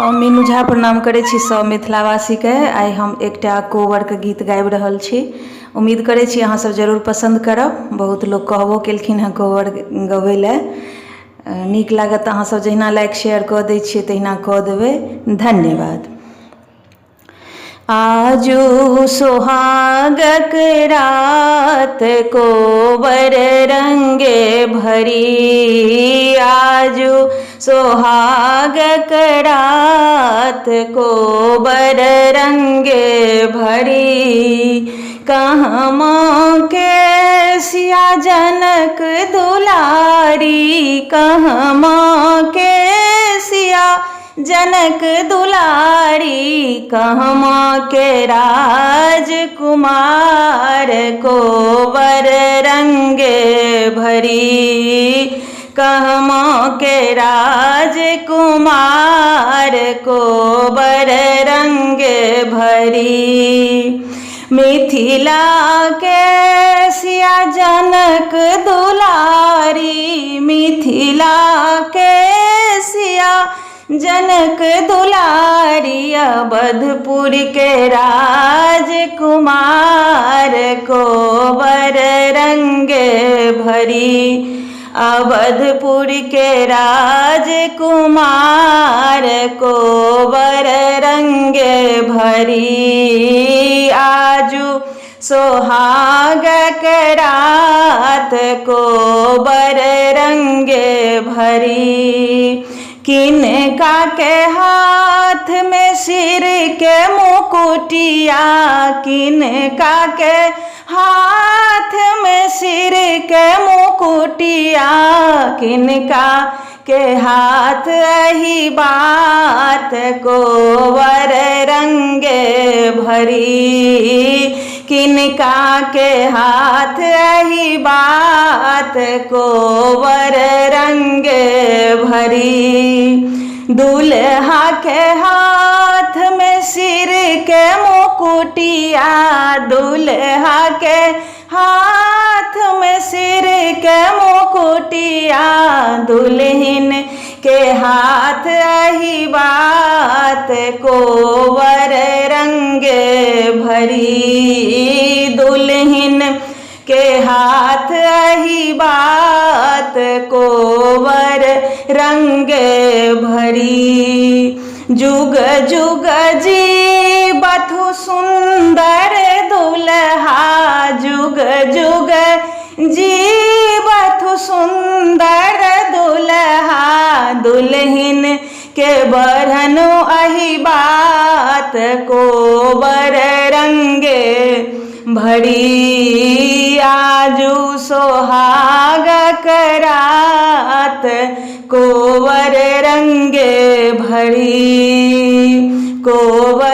हम मीनू झा प्रणाम करै छी सब मिथिलावासीके। आइ हम एकटा कोबरके गीत गाबि रहल छी। उम्मीद करै छी अहाँ सब जरूर पसंद करब। बहुत लोग कहबो केलखिन हँ कोबर गबै लए। नीक लागत अहाँ सब जहिना लाइक शेयर कऽ दै छियै तहिना कऽ देबै। धन्यवाद। आजू सोहागक रात कोबर रंगे भरी। आजू सोहागक रात कोबर रंगे भरी। कहमां के सिया जनक दुलारी। कहमां के सिया जनक दुलारी। कहमां के राजकुमार कोबर रंगे भरी। कहमां के राजकुमार कोबर रंगे भरी। मिथिला के सिया जनक दुलारी। मिथिला के सिया जनक दुलारी। अवधपुर के राजकुमार कोबर रंगे भरी। अवधपुर के राजकुमार कोबर रंगे भरी। आजू सोहागक रात कोबर रंगे भरी। किनका के हाथ में सिर के मुकुटिया। किनका के हाथ में सिर के मुकुटिया। किनका के हाथ अही बात कोबर रंगे भरी। किनका के हाथ अही बात कोबर रंगे भरी। दूल्हा के हाथ में सिर के मुकुटिया। दूल्हा के हाथ में सिर के मुकुटिया। दुल्हन के हाथ अही बात कोबर रंगे भरी। दुल्हन के हाथ अही बात कोबर रंगे भरी। जुग जुग जीवथु सुंदर दुल्हा। जुग जुग जीवथु सुंदर दुल्हा। दुल्हन के बढ़नु अही बात कोबर रंगे भरी। आजू सोहागक रात कोबर रंगे भरी। कोबर